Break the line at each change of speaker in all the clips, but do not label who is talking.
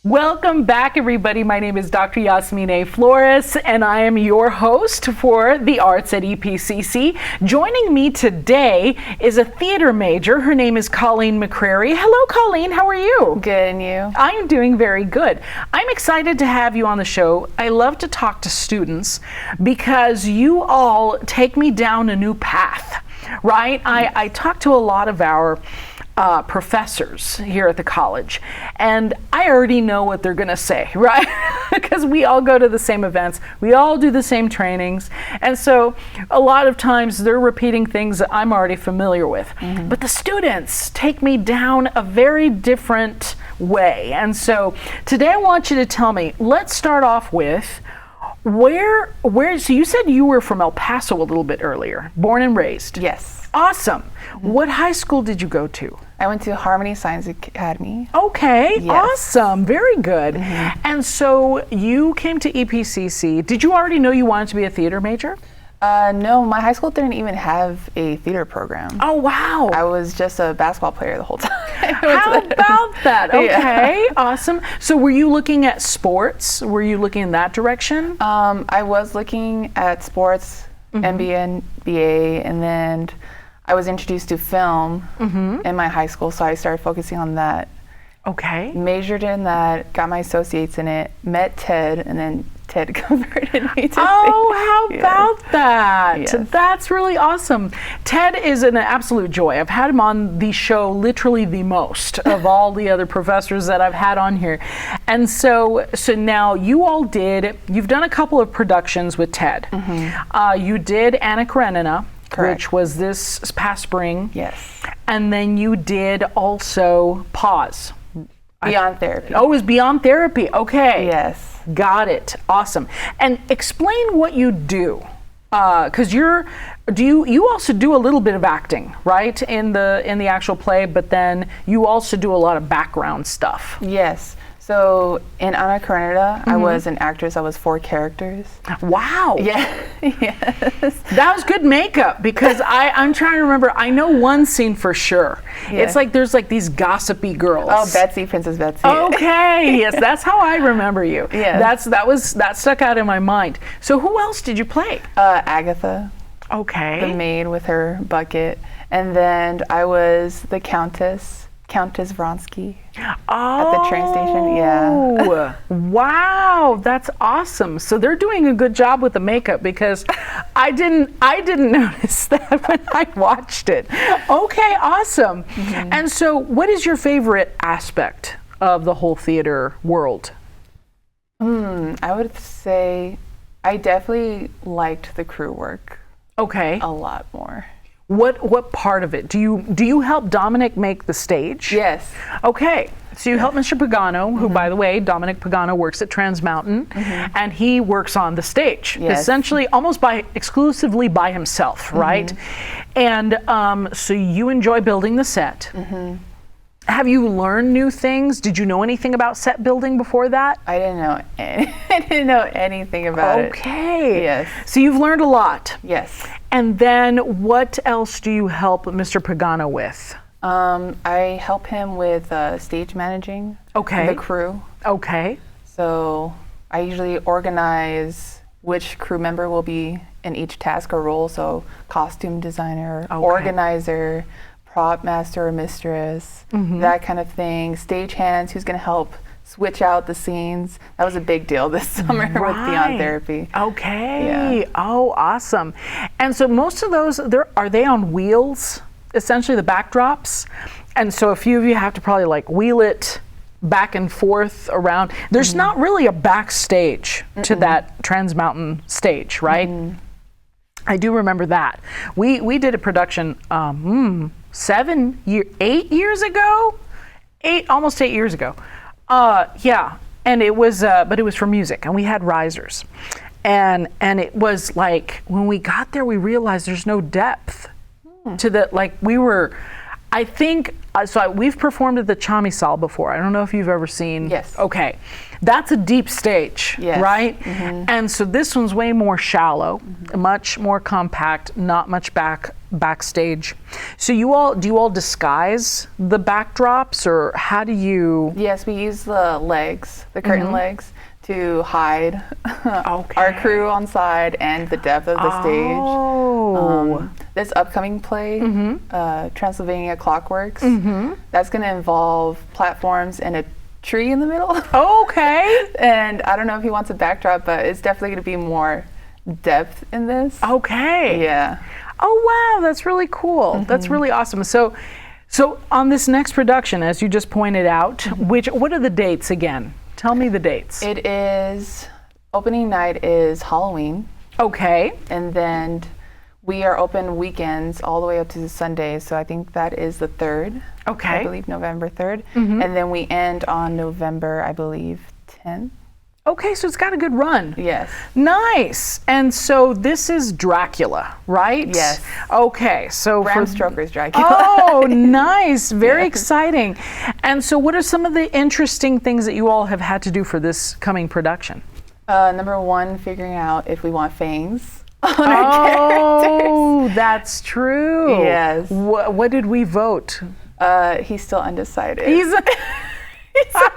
Welcome back, everybody. My name is Dr. Yasmine Flores, and I am your host for the Arts at EPCC. Joining me today is a theater major. Her name is Colleen McCrary. Hello, Colleen. How are you?
Good, and you?
I am doing very good. I'm excited to have you on the show. I love to talk to students because you all take me down a new path, right? I talk to a lot of our professors here at the college, and I already know what they're gonna say, right? Because we all go to the same events, we all do the same trainings, and so a lot of times they're repeating things that I'm already familiar with. But the students take me down a very different way, and so today I want you to tell me, let's start off with where so you said you were from El Paso a little bit earlier, born and raised.
Yes.
Awesome. What high school did you go to?
I went to Harmony Science Academy.
Okay,
Yes.
awesome, very good. And so you came to EPCC. Did you already know you wanted to be a theater major?
No, my high school didn't even have a theater program.
Oh, wow.
I was just a basketball player the whole time.
How about that? Okay,
Yeah.
awesome. So were you looking at sports? Were you looking in that direction?
I was looking at sports, MBA and BA, and then I was introduced to film in my high school, so I started focusing on that.
Okay.
Majored in that, got my associates in it, met Ted, and then Ted converted me to
Oh, how about that?
Yes.
That's really awesome. Ted is an absolute joy. I've had him on the show literally the most of all the other professors that I've had on here. And so now you've done a couple of productions with Ted. You did Anna Karenina,
Correct.
which was this past spring.
Yes.
And then you did also Pause.
Beyond Therapy.
Oh, it was Beyond Therapy. Okay.
Yes.
Got it. Awesome. And explain what you do, because you also do a little bit of acting, right, in the actual play, but then you also do a lot of background stuff.
Yes. So in Anna Karenina, I was an actress. I was 4 characters.
Wow.
Yeah. Yes.
That was good makeup, because I'm trying to remember. I know one scene for sure.
Yeah.
It's like there's like these gossipy girls.
Oh, Betsy, Princess Betsy.
Okay. Yes, that's how I remember you.
Yeah.
That stuck out in my mind. So who else did you play?
Agatha,
Okay.
the maid with her bucket, and then I was the Countess Vronsky. At the train station, yeah.
Wow, that's awesome. So they're doing a good job with the makeup, because I didn't notice that when I watched it. Okay, awesome. And so what is your favorite aspect of the whole theater world?
I would say I definitely liked the crew work
Okay.
a lot more.
What part of it? Do you help Dominic make the stage?
Yes.
Okay, so you help Mr. Pagano, who, by the way, Dominic Pagano works at Trans Mountain, and he works on the stage,
Yes.
essentially almost exclusively by himself, right? And so you enjoy building the set. Have you learned new things? Did you know anything about set building before that?
I didn't know anything about it.
Okay.
Yes.
So you've learned a lot.
Yes.
And then what else do you help Mr. Pagano with?
I help him with stage managing
Okay.
the crew.
Okay.
So I usually organize which crew member will be in each task or role. So costume designer, organizer, prop master or mistress, that kind of thing. Stagehands, who's going to help switch out the scenes. That was a big deal this summer with Beyond Therapy.
Okay.
Yeah.
Oh, awesome. And so most of those, are they on wheels? Essentially the backdrops? And so a few of you have to probably like wheel it back and forth around. There's not really a backstage to that Trans Mountain stage, right? I do remember that. We did a production 8 years ago? Almost 8 years ago. Yeah, and it was, but it was for music, and we had risers. And it was like, when we got there, we realized there's no depth to the, like we were, I think, we've performed at the Chamisal before. I don't know if you've ever seen.
Yes.
Okay. That's a deep stage,
Yes.
right? And so this one's way more shallow, much more compact, not much backstage. So do you all disguise the backdrops, or how do you?
Yes, we use the legs, the curtain legs, to hide our crew on side and the depth of the stage. This upcoming play, Transylvania Clockworks, that's going to involve platforms and a tree in the middle.
Okay.
And I don't know if he wants a backdrop, but it's definitely going to be more depth in this.
Okay.
Yeah.
Oh wow, that's really cool. That's really awesome. So on this next production, as you just pointed out, what are the dates again? Tell me the dates.
It is, opening night is Halloween.
Okay.
And then we are open weekends all the way up to Sunday. So I think that is the 3rd.
Okay.
I believe November 3rd. And then we end on November, I believe, 10th.
Okay, so it's got a good run.
Yes.
Nice. And so this is Dracula, right?
Yes.
Okay, so
Bram Stoker's Dracula.
Oh, nice. Very exciting. And so what are some of the interesting things that you all have had to do for this coming production?
Number 1, figuring out if we want fangs on our characters.
Oh, that's true.
Yes.
What did we vote?
He's still undecided.
He's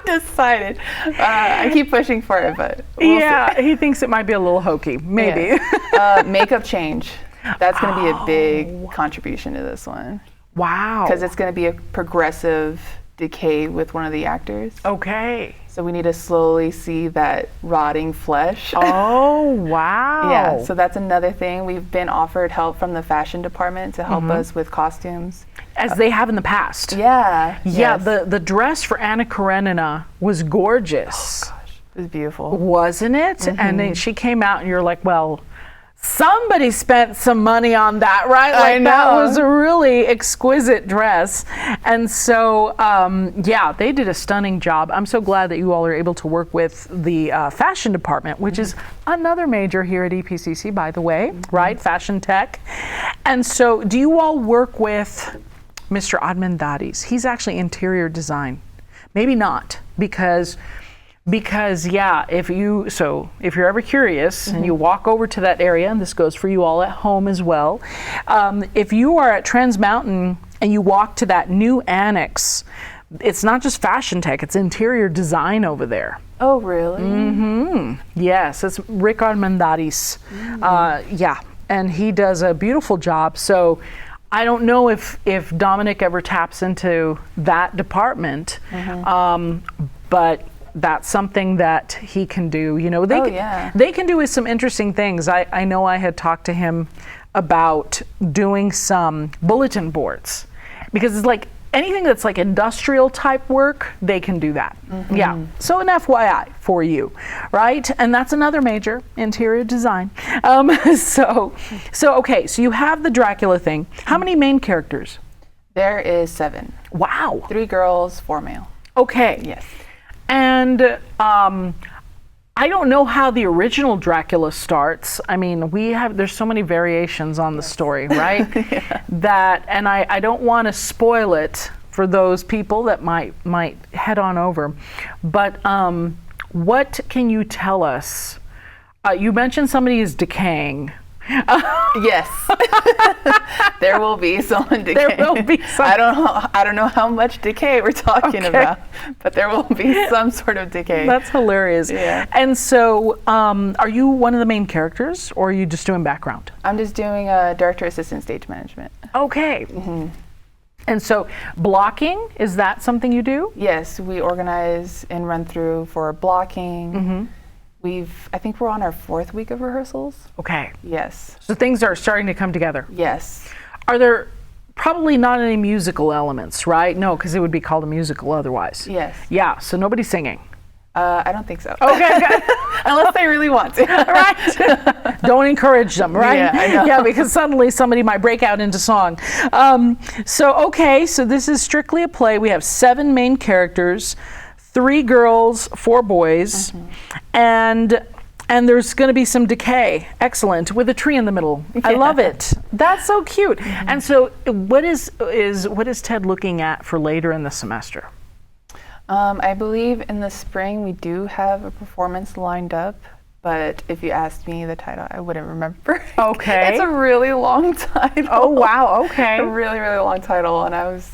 undecided. I keep pushing for it, but we'll see.
He thinks it might be a little hokey, maybe.
Yeah. Makeup change. That's going to be a big contribution to this one.
Wow.
Because it's going to be a progressive decay with one of the actors.
Okay.
So we need to slowly see that rotting flesh.
Oh, wow.
Yeah, so that's another thing. We've been offered help from the fashion department to help us with costumes.
As they have in the past.
Yeah.
Yeah,
yes.
the dress for Anna Karenina was gorgeous.
Oh, gosh, it was beautiful.
Wasn't it? And then she came out and you're like, well, somebody spent some money on that, right? Like,
I know.
that was a really exquisite dress. And so, yeah, they did a stunning job. I'm so glad that you all are able to work with the fashion department, which is another major here at EPCC, by the way, right? Fashion tech. And so do you all work with Mr. Admendadis? He's actually interior design. Maybe not, because yeah, if you're ever curious and you walk over to that area, and this goes for you all at home as well, if you are at Trans Mountain and you walk to that new annex, it's not just fashion tech, it's interior design over there.
Oh, really?
Yes, it's Rick Armendadis. Yeah, and he does a beautiful job. So I don't know if Dominic ever taps into that department, but that's something that he can do. You know, they can do some interesting things. I know I had talked to him about doing some bulletin boards, because it's like anything that's like industrial type work, they can do that. Yeah. So an FYI for you, right? And that's another major, interior design. So okay, so you have the Dracula thing. How many main characters?
There is 7.
Wow.
3 girls, 4 male.
Okay.
Yes.
And I don't know how the original Dracula starts. I mean, there's so many variations on the story, right? That, and I don't want to spoil it for those people that might head on over. But what can you tell us? You mentioned somebody is decaying.
Yes. There will be someone decaying.
There will be some.
I don't know how much decay we're talking about, but there will be some sort of decay.
That's hilarious.
Yeah.
And so, are you one of the main characters, or are you just doing background?
I'm just doing director assistant stage management.
Okay. And so, blocking, is that something you do?
Yes, we organize and run through for blocking. I think we're on our 4th week of rehearsals.
Okay.
Yes.
So things are starting to come together.
Yes.
Are there probably not any musical elements, right? No, because it would be called a musical otherwise.
Yes.
Yeah, so nobody's singing.
I don't think so.
Okay, good.
Unless they really want to.
Right. Don't encourage them, right?
Yeah, I know.
Yeah, because suddenly somebody might break out into song. So this is strictly a play. We have 7 main characters, 3 girls, 4 boys, and there's going to be some decay. Excellent, with a tree in the middle. I love it. That's so cute. And so, what is Ted looking at for later in the semester?
I believe in the spring we do have a performance lined up but if you asked me the title, I wouldn't remember.
Okay.
It's a really long title.
Oh, wow. Okay.
A really, really long title, and I was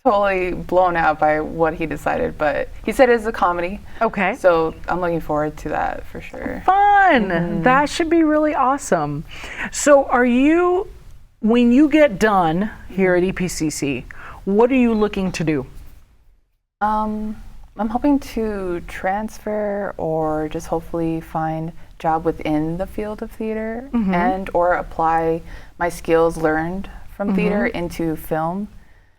totally blown out by what he decided, but he said it's a comedy.
Okay.
So I'm looking forward to that for sure.
Fun. That should be really awesome. So when you get done here at EPCC, what are you looking to do?
I'm hoping to transfer or just hopefully find job within the field of theater and or apply my skills learned from theater into film.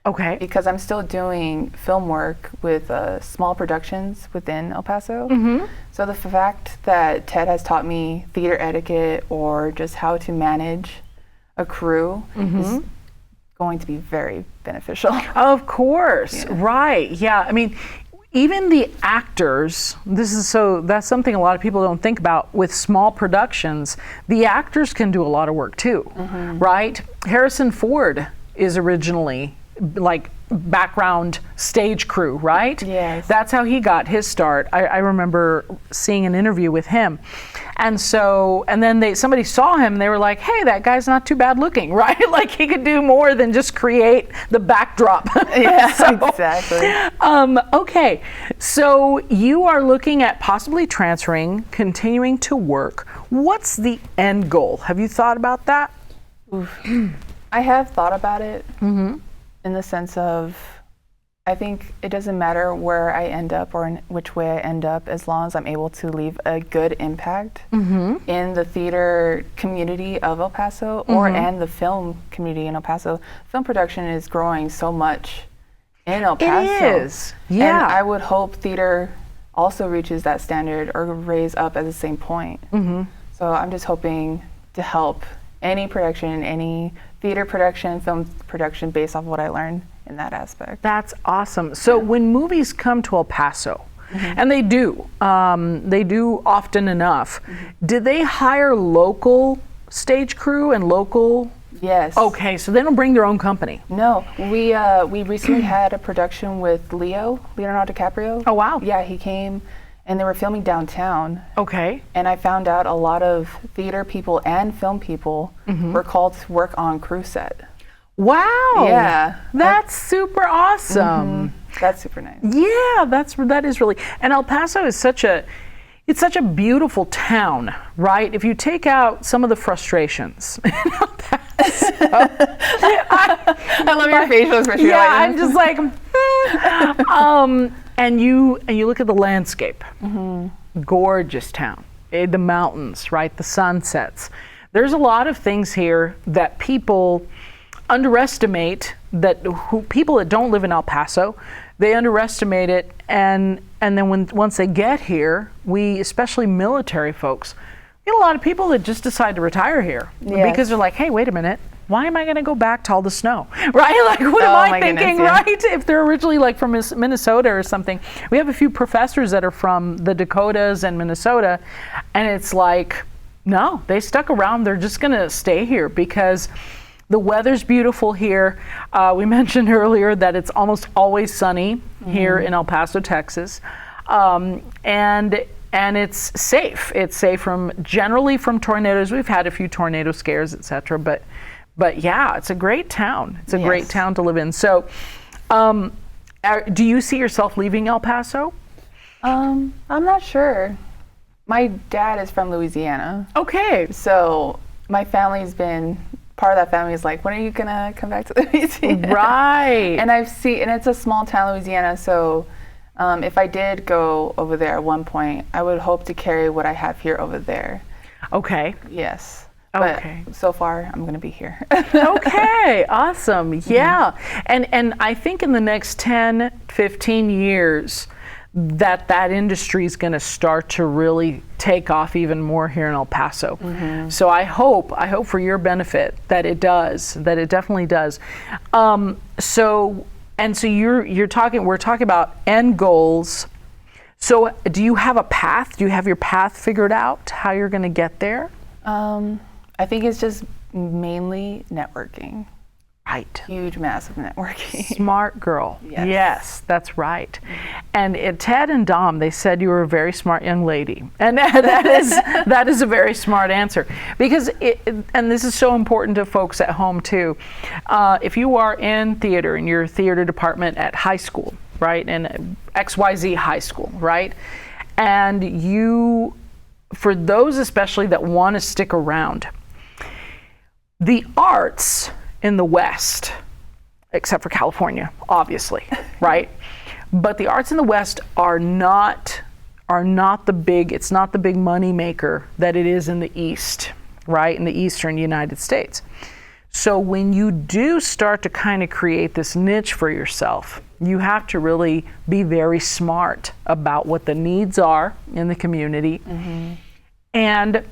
Okay.
Because I'm still doing film work with small productions within El Paso. So the fact that Ted has taught me theater etiquette or just how to manage a crew is going to be very beneficial.
Of course. Right. Yeah. I mean, even the actors, that's something a lot of people don't think about with small productions. The actors can do a lot of work too, right? Harrison Ford is originally like background stage crew, right?
Yes.
That's how he got his start. I remember seeing an interview with him. And then somebody saw him and they were like, hey, that guy's not too bad looking, right? Like he could do more than just create the backdrop.
Yeah, exactly.
Okay, so you are looking at possibly transferring, continuing to work. What's the end goal? Have you thought about that?
I have thought about it in the sense of, I think it doesn't matter where I end up or in which way I end up, as long as I'm able to leave a good impact in the theater community of El Paso and the film community in El Paso. Film production is growing so much in El Paso.
It is, yeah.
And I would hope theater also reaches that standard or raise up at the same point. So I'm just hoping to help any production, any theater production, film production based off what I learned in that aspect.
That's awesome. So when movies come to El Paso, and they do often enough, do they hire local stage crew and local?
Yes.
Okay, so they don't bring their own company.
No, we recently had a production with Leonardo DiCaprio.
Oh, wow.
Yeah, he came and they were filming downtown.
Okay.
And I found out a lot of theater people and film people were called to work on crew set.
Wow.
Yeah.
That's super awesome.
That's super nice.
Yeah, that is really. And El Paso is such a beautiful town, right? If you take out some of the frustrations in El Paso.
I love your facial expression.
Yeah, I'm just like, and you look at the landscape. Gorgeous town. The mountains, right? The sunsets. There's a lot of things here that people underestimate, people that don't live in El Paso, they underestimate it, and then once they get here, especially military folks, we get a lot of people that just decide to retire here because they're like, hey, wait a minute, why am I going to go back to all the snow, right? Like, what am I thinking, right? If they're originally like from Minnesota or something. We have a few professors that are from the Dakotas and Minnesota, and it's like, no, they stuck around. They're just going to stay here because the weather's beautiful here. We mentioned earlier that it's almost always sunny here in El Paso, Texas, and it's safe. It's safe generally from tornadoes. We've had a few tornado scares, etc. But yeah, it's a great town. It's a great town to live in. So, do you see yourself leaving El Paso?
I'm not sure. My dad is from Louisiana.
Okay.
So my family's been. Part of that family is like, when are you gonna come back to Louisiana?
Right.
And it's a small town, Louisiana, so if I did go over there at one point, I would hope to carry what I have here over there.
Okay.
Yes.
Okay.
But so far, I'm gonna be here.
Okay, awesome. Yeah. And I think in the next 10, 15 years, that industry is going to start to really take off even more here in El Paso. So I hope for your benefit that it does, that it definitely does. So we're talking about end goals. So do you have a path? Do you have your path figured out, how you're going to get there?
I think it's just mainly networking.
Right.
Huge, massive networking.
Smart girl.
Yes.
Yes, that's right. And Ted and Dom, they said you were a very smart young lady. And that is a very smart answer. Because, and this is so important to folks at home too, if you are in theater, in your theater department at high school, right, in XYZ high school, right, and you, for those especially that want to stick around, the arts in the West, except for California, obviously, right? But the arts in the West are not the big, it's not the big money maker that it is in the East, right? In the Eastern United States. So when you do start to kind of create this niche for yourself, you have to really be very smart about what the needs are in the community and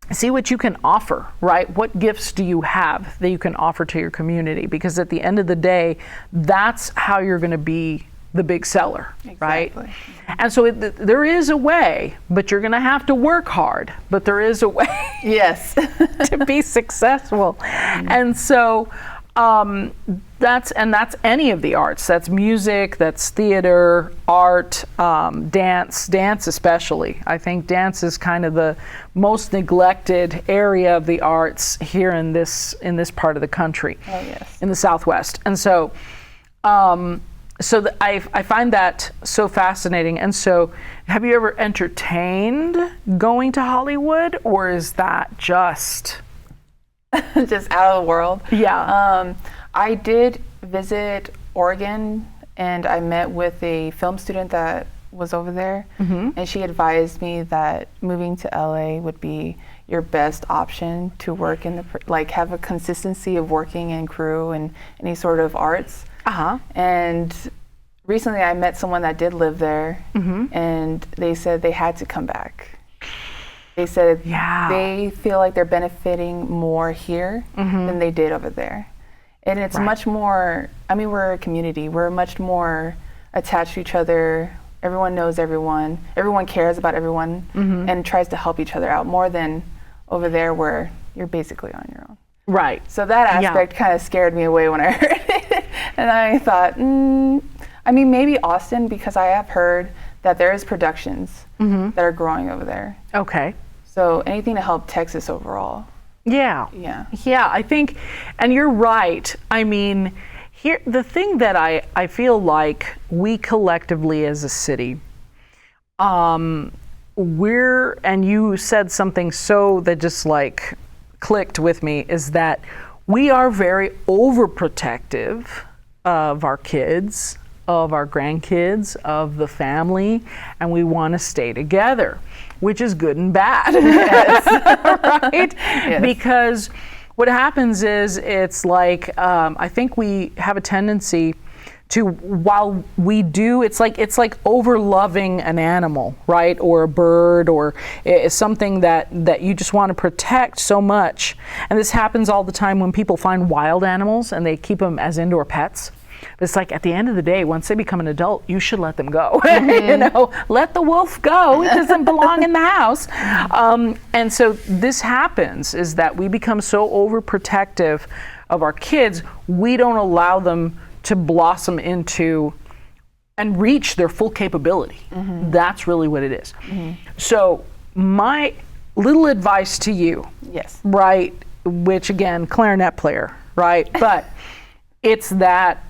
see what you can offer, right? What gifts do you have that you can offer to your community? Because at the end of the day, that's how you're going to be the big seller, right? And so there is a way, but you're going to have to work hard, but there is a way
Yes.
to be successful. And so that's any of the arts. That's music, that's theater, art, dance especially. I think dance is kind of the most neglected area of the arts here in this part of the country.
Oh, yes.
In the Southwest. And so I find that so fascinating. And so have you ever entertained going to Hollywood, or is that just
Just out of the world?
Yeah.
I did visit Oregon, and I met with a film student that was over there, and she advised me that moving to LA would be your best option to work in have a consistency of working in crew and any sort of arts. And recently I met someone that did live there, and they said they had to come back. They said they feel like they're benefiting more here than they did over there. And it's much more, I mean, we're a community. We're much more attached to each other. Everyone knows everyone. Everyone cares about everyone and tries to help each other out more than over there where you're basically on your own.
Right.
So that aspect kind of scared me away when I heard it. And I thought, I mean, maybe Austin, because I have heard that there is productions that are growing over there.
Okay.
So anything to help Texas overall.
Yeah, I think, and you're right. I mean, here, the thing that I feel like we collectively as a city, and you said something so that just like clicked with me, is that we are very overprotective of our kids, of our grandkids, of the family, and we want to stay together, which is good and bad, right? Yes. Because what happens is it's like, I think we have a tendency to, while we do, it's like over-loving an animal, right? Or a bird, or it's something that you just want to protect so much. And this happens all the time when people find wild animals and they keep them as indoor pets. It's like at the end of the day, once they become an adult, you should let them go. You know, let the wolf go. It doesn't belong in the house. And so this happens, is that we become so overprotective of our kids, we don't allow them to blossom into and reach their full capability. That's really what it is. So my little advice to you, right, which again, clarinet player, right? But it's that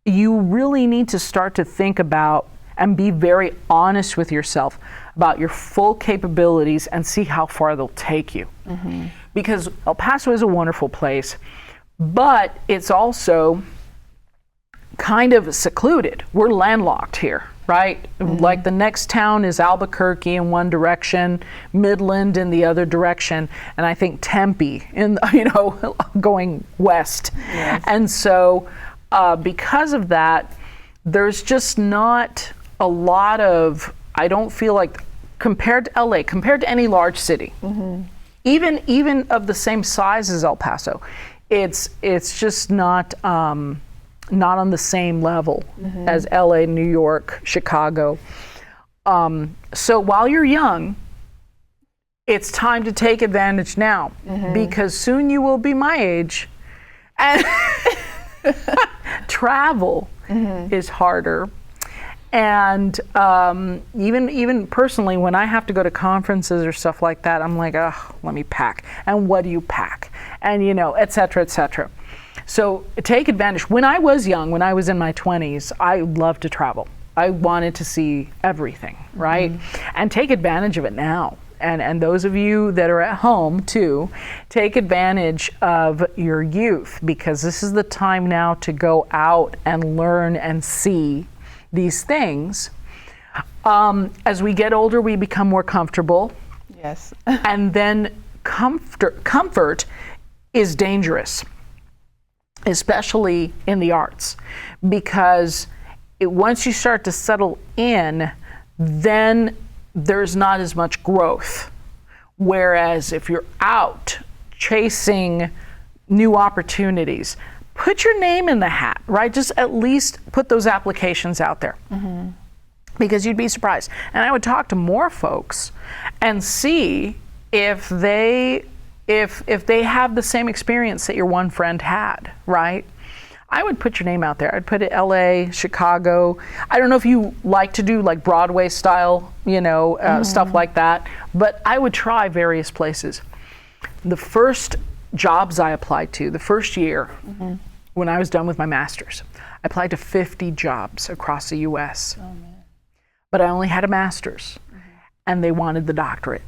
you really need to start to think about and be very honest with yourself about your full capabilities and see how far they'll take you. Because El Paso is a wonderful place, but it's also kind of secluded. We're landlocked here, right? Like the next town is Albuquerque in one direction, Midland in the other direction, and I think Tempe in, going west. And so because of that, there's just not a lot of, I don't feel like, compared to LA, compared to any large city, even of the same size as El Paso, it's just not on the same level as LA, New York, Chicago. So while you're young, it's time to take advantage now, because soon you will be my age, And travel is harder. And even personally, when I have to go to conferences or stuff like that, I'm like, oh, let me pack. And what do you pack? And, et cetera, et cetera. So take advantage. When I was young, when I was in my 20s, I loved to travel. I wanted to see everything, right? And take advantage of it now. And those of you that are at home too, take advantage of your youth, because this is the time now to go out and learn and see these things. As we get older, we become more comfortable.
Yes.
And then comfort is dangerous, especially in the arts, because once you start to settle in, then there's not as much growth. Whereas if you're out chasing new opportunities, put your name in the hat, right? Just at least put those applications out there. Because you'd be surprised. And I would talk to more folks and see if they have the same experience that your one friend had, right? I would put your name out there. I'd put it LA, Chicago. I don't know if you like to do like Broadway style, stuff like that, but I would try various places. The first jobs I applied to, the first year, when I was done with my master's, I applied to 50 jobs across the US. But I only had a master's, and they wanted the doctorate,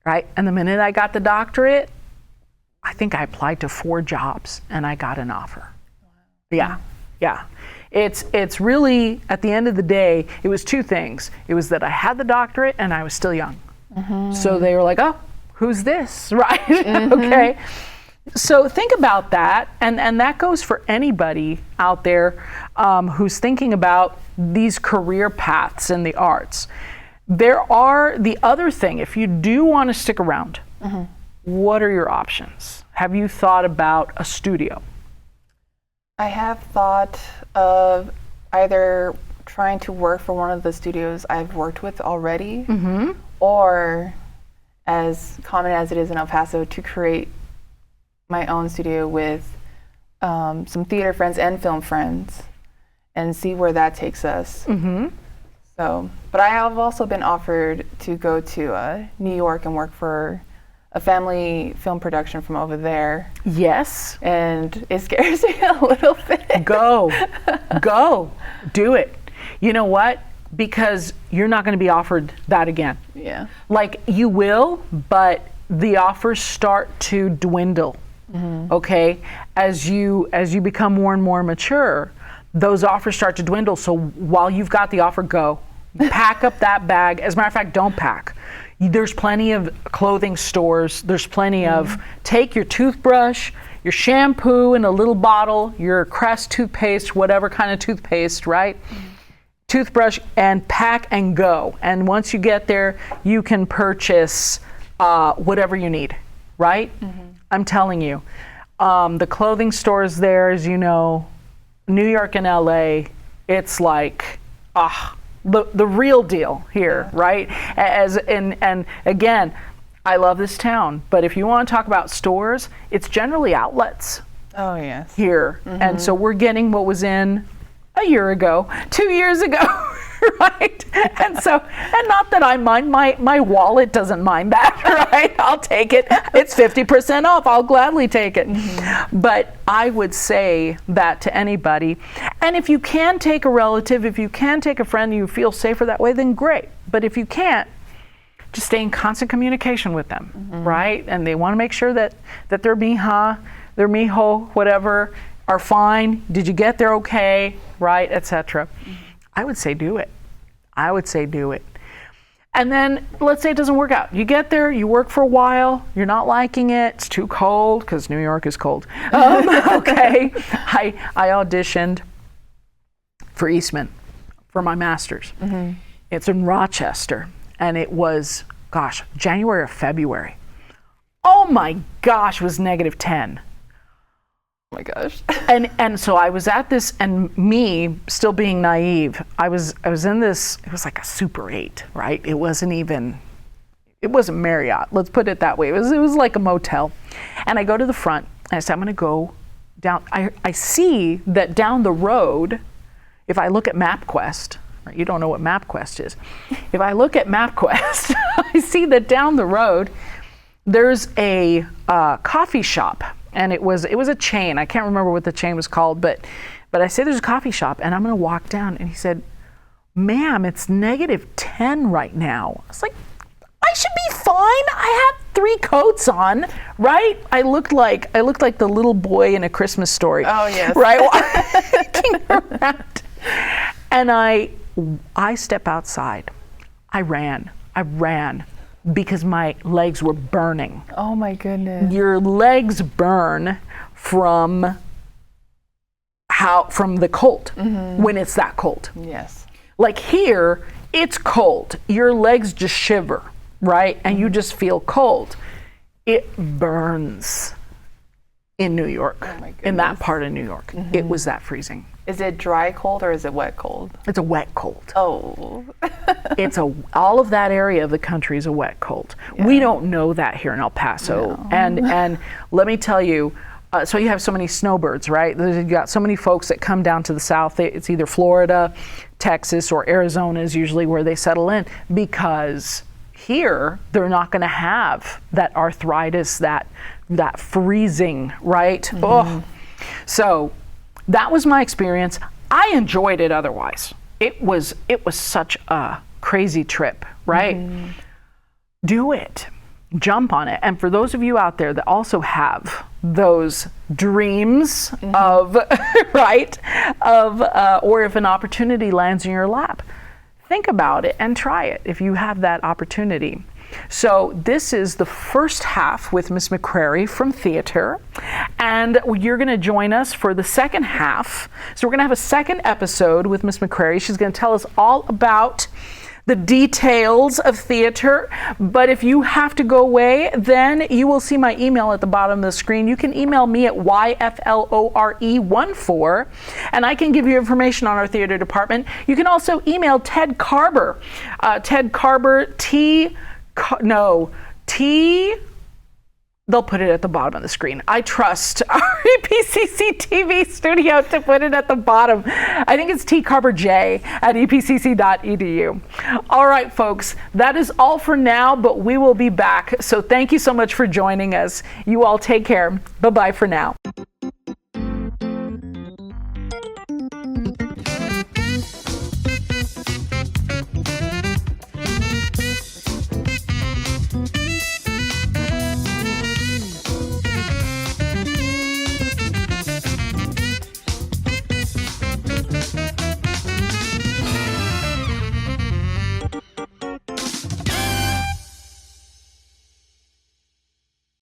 right? And the minute I got the doctorate, I think I applied to 4 jobs and I got an offer. Yeah. It's really, at the end of the day, it was 2 things. It was that I had the doctorate and I was still young. So they were like, oh, who's this, right? Okay. So think about that, and that goes for anybody out there who's thinking about these career paths in the arts. There are the other thing, if you do want to stick around, what are your options? Have you thought about a studio?
I have thought of either trying to work for one of the studios I've worked with already, or, as common as it is in El Paso, to create my own studio with some theater friends and film friends and see where that takes us. So, but I have also been offered to go to New York and work for a family film production from over there.
Yes.
And it scares me a little bit.
Go, do it. You know what? Because you're not going to be offered that again.
Yeah.
Like you will, but the offers start to dwindle. Okay? As you become more and more mature, those offers start to dwindle. So while you've got the offer, go. Pack up that bag. As a matter of fact, don't pack. There's plenty of clothing stores. There's plenty of, take your toothbrush, your shampoo in a little bottle, your Crest toothpaste, whatever kind of toothpaste, right? Toothbrush, and pack and go. And once you get there, you can purchase whatever you need, right? I'm telling you. The clothing stores there, as you know, New York and LA, it's like, the real deal here, right? And again, I love this town, but if you want to talk about stores, it's generally outlets.
Oh, yes.
Here. And so we're getting what was in a year ago, 2 years ago, right? And not that I mind, my wallet doesn't mind that, right? I'll take it. It's 50% off. I'll gladly take it. But I would say that to anybody. And if you can take a relative, if you can take a friend and you feel safer that way, then great. But if you can't, just stay in constant communication with them, right? And they want to make sure that their mija, their mijo, whatever, are fine. Did you get there okay, right, etc. I would say do it. And then let's say it doesn't work out. You get there, you work for a while, you're not liking it, it's too cold, because New York is cold. Okay, I auditioned for Eastman for my master's. It's in Rochester, and it was, January or February. Oh my gosh, it was -10.
Oh my gosh.
And so I was at this, and me still being naive, I was in this, it was like a Super 8, right? It wasn't Marriott, let's put it that way. It was like a motel. And I go to the front, and I said, I'm gonna go I see that down the road, if I look at MapQuest, you don't know what MapQuest is. If I look at MapQuest, I see that down the road, there's a coffee shop, and it was a chain. I can't remember what the chain was called, but I said there's a coffee shop, and I'm going to walk down. And he said, "Ma'am, it's -10 right now." I was like, I should be fine. I have 3 coats on, right? I looked like the little boy in A Christmas Story.
Oh yes.
Right, walking around, and I step outside. I ran because my legs were burning.
Oh my goodness.
Your legs burn from the cold when it's that cold.
Yes.
Like here, it's cold. Your legs just shiver, right? And you just feel cold. It burns in New York, in that part of New York. It was that freezing.
Is it dry cold or is it wet cold?
It's a wet cold.
Oh.
All of that area of the country is a wet cold. Yeah. We don't know that here in El Paso. No. And let me tell you, so you have so many snowbirds, right? You've got so many folks that come down to the south. It's either Florida, Texas, or Arizona is usually where they settle in, because here they're not going to have that arthritis, that freezing, right? Oh. So that was my experience. I enjoyed it otherwise. It was such a crazy trip, right? Do it. Jump on it. And for those of you out there that also have those dreams of, right, or if an opportunity lands in your lap, think about it and try it if you have that opportunity. So this is the first half with Miss McCrary from theater, and you're going to join us for the second half. So we're going to have a second episode with Miss McCrary. She's going to tell us all about the details of theater, but if you have to go away, then you will see my email at the bottom of the screen. You can email me at yflore14, and I can give you information on our theater department. You can also email Ted Karber. Ted Karber, they'll put it at the bottom of the screen. I trust our EPCC TV studio to put it at the bottom. I think it's tkarberj@epcc.edu. All right, folks, that is all for now, but we will be back. So thank you so much for joining us. You all take care. Bye-bye for now.